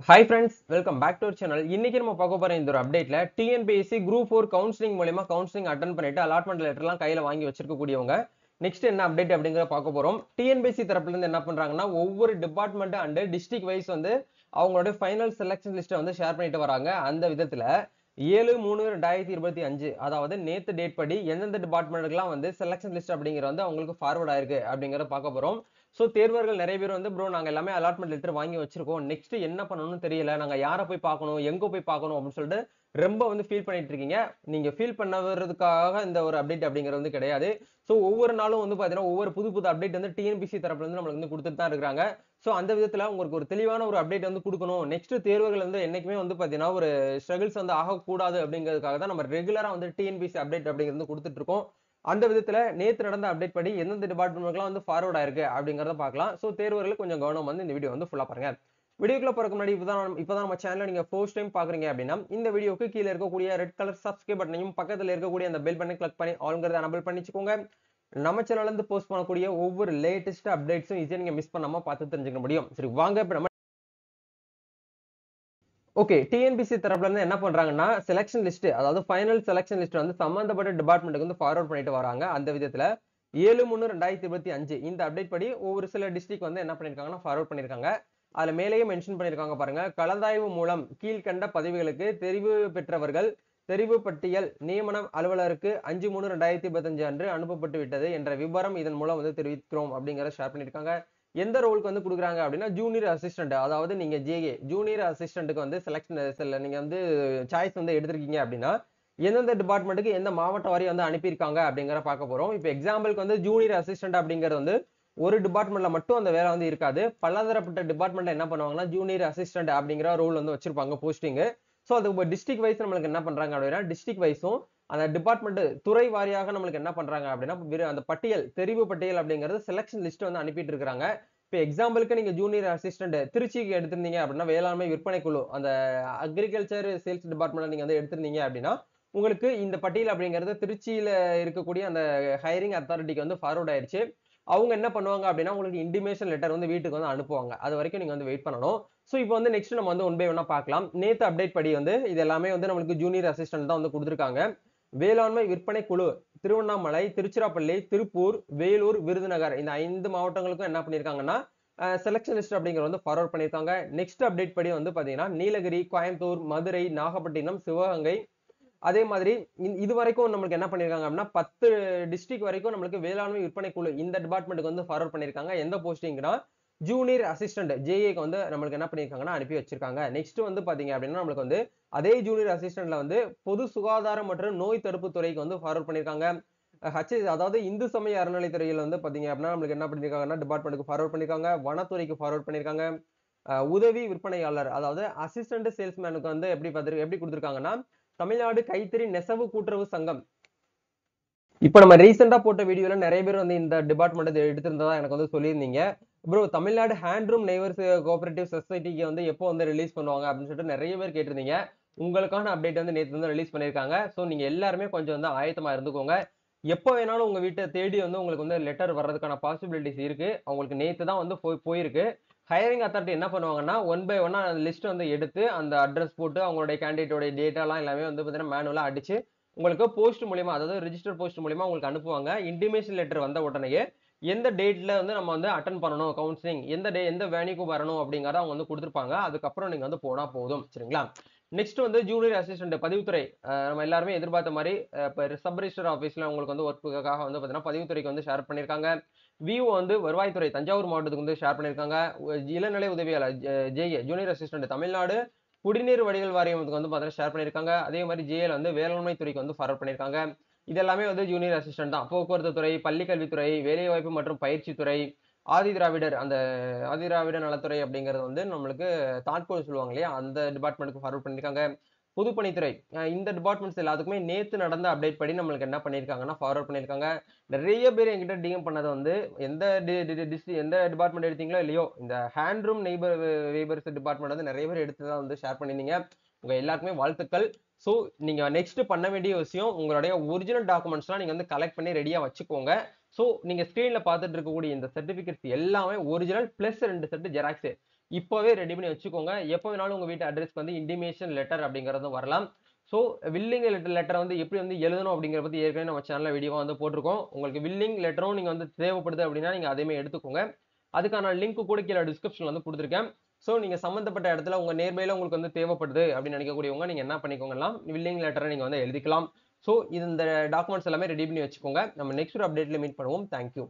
Hi friends, welcome back to our channel. இன்னைக்கு நம்ம பார்க்க போற இந்த ஒரு அப்டேட்ல டிஎன்பிஎஸ்சி குரூப் 4 கவுன்சிலிங் மூலமா கவுன்சிலிங் அட்டெண்ட் பண்ணிட்டு அலாட்மெண்ட் லெட்டர்லாம் கையில வாங்கி வச்சிருக்க கூடியவங்க நெக்ஸ்ட் என்ன அப்டேட் அப்படிங்கறத பார்க்க போறோம். டிஎன்பிஎஸ்சி தரப்புல இருந்து என்ன பண்றாங்கன்னா ஒவ்வொரு டிபார்ட்மெண்ட் அண்ட் டிஸ்ட்ரிக்ட் வைஸ் வந்து அவங்களோட ஃபைனல் செலக்ஷன் லிஸ்ட்டை வந்து ஷேர் பண்ணிட்டு வராங்க. அந்த விதத்துல 7/3/2025 அதாவது நேத்து டேட் படி எந்தெந்த டிபார்ட்மெண்ட்டுக்குலாம் வந்து செலக்ஷன் லிஸ்ட் அப்படிங்கிறது வந்து அவங்களுக்கு ஃபார்வர்ட் ஆயிருக்கு அப்படிங்கறத பார்க்க போறோம். சோ தேர்வர்கள் நிறைய பேர் வந்து ப்ரோ நாங்க எல்லாமே அலாட்மெண்ட் லெட்டர் வாங்கி வச்சிருக்கோம், நெக்ஸ்ட் என்ன பண்ணணும்னு தெரியல, நாங்க யாரை போய் பார்க்கணும், எங்க போய் பார்க்கணும் அப்படின்னு சொல்லிட்டு ரொம்ப வந்து ஃபீல் பண்ணிட்டு இருக்கீங்க. நீங்க ஃபீல் பண்ணவதுக்காக இந்த ஒரு அப்டேட் அப்படிங்கிறது வந்து கிடையாது. சோ ஒவ்வொரு நாளும் வந்து பாத்தீங்கன்னா ஒவ்வொரு புது புது அப்டேட் வந்து டிஎன்பிசி தரப்புல இருந்து நம்மளுக்கு வந்து கொடுத்துட்டு தான் இருக்காங்க. சோ அந்த விதத்துல உங்களுக்கு ஒரு தெளிவான ஒரு அப்டேட் வந்து கொடுக்கணும், நெக்ஸ்ட் தேர்வுகள் வந்து என்னைக்குமே வந்து பாத்தீங்கன்னா ஒரு ஸ்ட்ரகிள்ஸ் வந்து ஆகக்கூடாது அப்படிங்கிறதுக்காக தான் நம்ம ரெகுலரா வந்து டிஎன்பிசி அப்டேட் அப்படிங்கிறது கொடுத்துட்டு இருக்கோம். அந்த விதத்துல நேத்து நடந்த அப்டேட் படி எந்தெந்த டிபார்ட்மெண்ட்லாம் வந்து ஃபார்வர்ட் ஆயிருக்கு அப்படிங்கறத பார்க்கலாம். சோ தேர்வர்கள் கொஞ்சம் கவனம் வந்து இந்த வீடியோ வந்து ஃபுல்லா பாருங்க. வீடியோக்குள்ள போறதுக்கு முன்னாடி இப்பதான் நம்ம சேனலை நீங்க ஃபர்ஸ்ட் டைம் பாக்குறீங்க அப்படின்னா இந்த வீடியோக்கு கீழே இருக்கக்கூடிய ரெட் கலர் சப்ஸ்கிரைப் பட்டனையும் பக்கத்துல இருக்கக்கூடிய அந்த பெல் பட்டனை கிளிக் பண்ணி ஆல்ங்கிறத எனபிள் பண்ணிச்சுக்கோங்க. நம்ம சேனல்ல இருந்து போஸ்ட் பண்ணக்கூடிய ஒவ்வொரு லேட்டஸ்ட் அப்டேட்ஸும் ஈஸியா நீங்க மிஸ் பண்ணாம பார்த்து தெரிஞ்சுக்க முடியும். சரி வாங்க இப்ப நம்ம ஓகே டிஎன்பிசி தரப்புல இருந்து என்ன பண்றாங்கன்னா செலக்ஷன் லிஸ்ட் அதாவது ஃபைனல் செலக்ஷன் லிஸ்ட் வந்து சம்பந்தப்பட்ட டிபார்ட்மெண்ட்டுக்கு வந்து ஃபார்வர்ட் பண்ணிட்டு வராங்க. அந்த விதத்துல 7/3/2025 இந்த அப்டேட் படி ஒவ்வொரு சில டிஸ்ட்ரிக்ட் வந்து என்ன பண்ணிருக்காங்கன்னா ஃபார்வர்ட் பண்ணிருக்காங்க. அதுல மேலேயே மென்ஷன் பண்ணிருக்காங்க பாருங்க. கலந்தாய்வு மூலம் கீழ்கண்ட பதவிகளுக்கு தெரிவு பெற்றவர்கள் தெரிவு பட்டியல் நியமன அலுவலருக்கு 5/3/2025 அன்று அனுப்பப்பட்டு விட்டது என்ற விவரம் இதன் மூலம் வந்து தெரிவிக்கிறோம் அப்படிங்கறத ஷேர் பண்ணிருக்காங்க. எந்த ரோலுக்கு வந்து கொடுக்குறாங்க அப்படின்னா ஜூனியர் அசிஸ்டன்ட், அதாவது நீங்க ஜேஏ ஜூனியர் அசிஸ்டன்ட்டுக்கு வந்து செலக்ஷன் நீங்க வந்து சாய்ஸ் வந்து எடுத்திருக்கீங்க அப்படின்னா எந்தெந்த டிபார்ட்மெண்ட்டுக்கு எந்த மாவட்ட வாரி வந்து அனுப்பியிருக்காங்க அப்படிங்கிற பார்க்க போறோம். இப்போ எக்ஸாம்பிளுக்கு வந்து ஜூனியர் அசிஸ்டன்ட் அப்படிங்கிறது வந்து ஒரு டிபார்ட்மெண்ட்ல மட்டும் அந்த வேலை வந்து இருக்காது. பலதரப்பட்ட டிபார்ட்மெண்ட் என்ன பண்ணுவாங்கன்னா ஜூனியர் அசிஸ்டன்ட் அப்படிங்கிற ரோல் வந்து வச்சிருப்பாங்க போஸ்டிங். ஸோ அது டிஸ்ட்ரிக்ட் வைஸ் நம்மளுக்கு என்ன பண்றாங்க அப்படின்னா டிஸ்ட்ரிக்ட் வைஸும் அந்த டிபார்ட்மெண்ட் துறை வாரியாக நம்மளுக்கு என்ன பண்றாங்க அப்படின்னா அந்த பட்டியல் தெரிவு பட்டியல் அப்படிங்கிறது செலக்ஷன் லிஸ்ட் வந்து அனுப்பிட்டு இருக்காங்க. இப்போ எக்ஸாம்பிளுக்கு நீங்க ஜூனியர் அசிஸ்டன்ட் திருச்சிக்கு எடுத்திருந்தீங்க அப்படின்னா வேளாண்மை விற்பனை குழு அந்த அக்ரிகல்ச்சர் சேல்ஸ் டிபார்ட்மெண்ட் நீங்க வந்து எடுத்திருந்தீங்க அப்படின்னா உங்களுக்கு இந்த பட்டியல் அப்படிங்கிறது திருச்சியில இருக்கக்கூடிய அந்த ஹையரிங் அத்தாரிட்டிக்கு வந்து ஃபார்வர்ட் ஆயிடுச்சு. அவங்க என்ன பண்ணுவாங்க அப்படின்னா உங்களுக்கு இன்டிமேஷன் லெட்டர் வந்து வீட்டுக்கு வந்து அனுப்புவாங்க. அது வரைக்கும் நீங்க வந்து வெயிட் பண்ணணும். ஸோ இப்போ வந்து நெக்ஸ்ட் நம்ம வந்து ஒன் பை ஒன்னா பார்க்கலாம். நேத்து அப்டேட் படி வந்து இது எல்லாமே வந்து நம்மளுக்கு ஜூனியர் அசிஸ்டன்ட் தான் வந்து கொடுத்துருக்காங்க. வேளாண்மை விற்பனை குழு திருவண்ணாமலை, திருச்சிராப்பள்ளி, திருப்பூர், வேலூர், விருதுநகர் இந்த 5 மாவட்டங்களுக்கும் என்ன பண்ணிருக்காங்கன்னா செலக்ஷன் லிஸ்ட் அப்படிங்கிற வந்து ஃபார்வர்ட் பண்ணிருக்காங்க. நெக்ஸ்ட் அப்டேட் படி வந்து பாத்தீங்கன்னா நீலகிரி, கோயம்புத்தூர், மதுரை, நாகப்பட்டினம், சிவகங்கை, அதே மாதிரி இது வரைக்கும் நம்மளுக்கு என்ன பண்ணிருக்காங்க அப்படின்னா 10 டிஸ்ட்ரிக்ட் வரைக்கும் நம்மளுக்கு வேளாண்மை விற்பனை குழு இந்த டிபார்ட்மெண்ட்டுக்கு வந்து ஃபார்வர்ட் பண்ணிருக்காங்க. எந்த போஸ்டிங்னா ஜூனியர் அசிஸ்டன்ட் ஜேஏக்கு வந்து நம்மளுக்கு என்ன பண்ணிருக்காங்கன்னா அனுப்பி வச்சிருக்காங்க. நெக்ஸ்ட் வந்து பாத்தீங்க அப்படின்னா நம்மளுக்கு வந்து அதே ஜூனியர் அசிஸ்டன்ட்ல வந்து பொது சுகாதாரம் மற்றும் நோய் தடுப்பு துறைக்கு வந்து ஃபார்வர்ட் பண்ணிருக்காங்க. அதாவது இந்து சமய அறநிலைத்துறையில வந்து பாத்தீங்க அப்படின்னா நம்மளுக்கு என்ன பண்ணிருக்காங்கன்னா டிபார்ட்மெண்ட்டுக்கு ஃபார்வர்ட் பண்ணிருக்காங்க, வனத்துறைக்கு ஃபார்வர்ட் பண்ணிருக்காங்க. உதவி விற்பனையாளர் அதாவது அசிஸ்டன்ட் சேல்ஸ்மேனுக்கு வந்து எப்படி கொடுத்திருக்காங்கன்னா தமிழ்நாடு கைத்தறி நெசவு கூட்டுறவு சங்கம். இப்ப நம்ம ரீசெண்டா போட்ட வீடியோல நிறைய பேர் வந்து இந்த டிபார்ட்மெண்ட் எடுத்திருந்ததா எனக்கு வந்து சொல்லியிருந்தீங்க. ப்ரோ தமிழ்நாடு ஹேண்ட்ரூம் நெய்வர்ஸ் கோஆபரேட்டிவ் சொசைட்டிக்கு வந்து எப்போ வந்து ரிலீஸ் பண்ணுவாங்க அப்படின்னு சொல்லிட்டு நிறைய பேர் கேட்டிருந்தீங்க. உங்களுக்கான அப்டேட் வந்து நேற்று வந்து ரிலீஸ் பண்ணிருக்காங்க. ஸோ நீங்க எல்லாருமே கொஞ்சம் வந்து ஆயத்தமா இருந்துக்கோங்க. எப்போ வேணாலும் உங்க வீட்டை தேடி வந்து உங்களுக்கு வந்து லெட்டர் வர்றதுக்கான பாசிபிலிட்டிஸ் இருக்கு. அவங்களுக்கு நேத்து தான் வந்து போயிருக்கு. ஹையரிங் அத்தாரிட்டி என்ன பண்ணுவாங்கன்னா ஒன் பை ஒன்னா லிஸ்ட் வந்து எடுத்து அந்த அட்ரஸ் போட்டு அவங்களுடைய கேண்டிடேட்டோட டேட்டாலாம் எல்லாமே வந்து பார்த்தீங்கன்னா மேனுவலா அடிச்சு உங்களுக்கு போஸ்ட் மூலியமா அதாவது ரிஜிஸ்டர் போஸ்ட் மூலியமா உங்களுக்கு அனுப்புவாங்க. இன்டிமேஷன் லெட்டர் வந்த உடனேயே எந்த டேட்ல வந்து நம்ம வந்து அட்டன் பண்ணணும் கவுன்சிலிங், எந்த வேணிக்கு வரணும் அப்படிங்கறத அவங்க வந்து கொடுத்துருப்பாங்க. அதுக்கப்புறம் நீங்க வந்து போனா போதும். சரிங்களா? நெக்ஸ்ட் வந்து ஜூனியர் அசிஸ்டன்ட் பதிவுத்துறை. நம்ம எல்லாருமே எதிர்பார்த்த மாதிரி சப் ரிஜிஸ்டர் ஆஃபீஸ்ல உங்களுக்கு வந்து ஒர்க்குக்காக வந்து பார்த்தீங்கன்னா பதிவுத்துறைக்கு வந்து ஷேர் பண்ணிருக்காங்க. விஓ வந்து வருவாய்த்துறை தஞ்சாவூர் மாவட்டத்துக்கு வந்து ஷேர் பண்ணிருக்காங்க. இளநிலை உதவியாளர் ஜேஏ ஜூனியர் அசிஸ்டன்ட் தமிழ்நாடு குடிநீர் வடிகால் வாரியத்துக்கு வந்து பார்த்தீங்கன்னா ஷேர் பண்ணிருக்காங்க. அதே மாதிரி ஜேஏல வந்து வேளாண்மை துறைக்கு வந்து ஃபார்வர்ட் பண்ணிருக்காங்க. இது எல்லாமே வந்து ஜூனியர் அசிஸ்டன்ட் தான். போக்குவரத்து துறை, பள்ளிக்கல்வித்துறை, வேலைவாய்ப்பு மற்றும் பயிற்சி துறை, ஆதிதிராவிடர் நலத்துறை அப்படிங்கிறது வந்து நம்மளுக்கு தாட்கோல் சொல்லுவாங்க இல்லையா அந்த டிபார்ட்மெண்ட்டுக்கு ஃபார்வர்ட் பண்ணிருக்காங்க. பொதுப்பணித்துறை இந்த டிபார்ட்மெண்ட்ஸ் எல்லாத்துக்குமே நேத்து நடந்த அப்டேட் படி நம்மளுக்கு என்ன பண்ணிருக்காங்கன்னா ஃபார்வர்ட் பண்ணிருக்காங்க. நிறைய பேர் என்கிட்ட டிஎம் பண்ணது வந்து எந்த டிபார்ட்மெண்ட் எடுத்தீங்களோ இல்லையோ இந்த ஹேண்ட்ரூம் நெய்பர்ஸ் டிபார்ட்மெண்ட் வந்து நிறைய பேர் எடுத்துதான் வந்து ஷேர் பண்ணிருந்தீங்க. உங்க எல்லாருக்குமே வாழ்த்துக்கள். சோ நீங்க நெக்ஸ்ட் பண்ண வேண்டிய விஷயம் உங்களுடைய ஒரிஜினல் டாக்குமெண்ட்ஸ்லாம் நீங்க வந்து கலெக்ட் பண்ணி ரெடியா வச்சுக்கோங்க. சோ நீங்க ஸ்கிரீன்ல பார்த்துட்டு இருக்கக்கூடிய இந்த சர்டிபிகேட்ஸ் எல்லாமே ஒரிஜினல் பிளஸ் 2 செட் ஜெராக்ஸ். இப்போவே ரெடி பண்ணி வச்சுக்கோங்க. எப்போ வேணாலும் உங்க வீட்டு அட்ரஸ்க்கு வந்து இன்டிமேஷன் லெட்டர் அப்படிங்கிறதும் வரலாம். ஸோ வில்லிங் லெட்டர வந்து எப்படி வந்து எழுதணும் அப்படிங்கிறத பத்தி ஏற்கனவே நம்ம சேனல்ல வீடியோவா வந்து போட்டிருக்கோம். உங்களுக்கு வில்லிங் லெட்டரும் நீங்க வந்து தேவைப்படுது அப்படின்னா நீங்க அதையுமே எடுத்துக்கோங்க. அதுக்கான லிங்க் கூட கீழ டிஸ்கிரிப்ஷன்ல வந்து குடுத்துருக்கேன். ஸோ நீங்க சம்பந்தப்பட்ட இடத்துல உங்க நியர்பைல உங்களுக்கு வந்து தேவைப்படுது அப்படின்னு நினைக்கக்கூடியவங்க நீங்க என்ன பண்ணிக்கோங்கன்னா வில்லிங் லெட்டர நீங்க வந்து எழுதிக்கலாம். ஸோ இந்த டாக்குமெண்ட்ஸ் எல்லாமே ரெடி பண்ணி வச்சுக்கோங்க. நம்ம நெக்ஸ்ட் ஒரு அப்டேட்ல மீட் பண்ணுவோம். Thank you.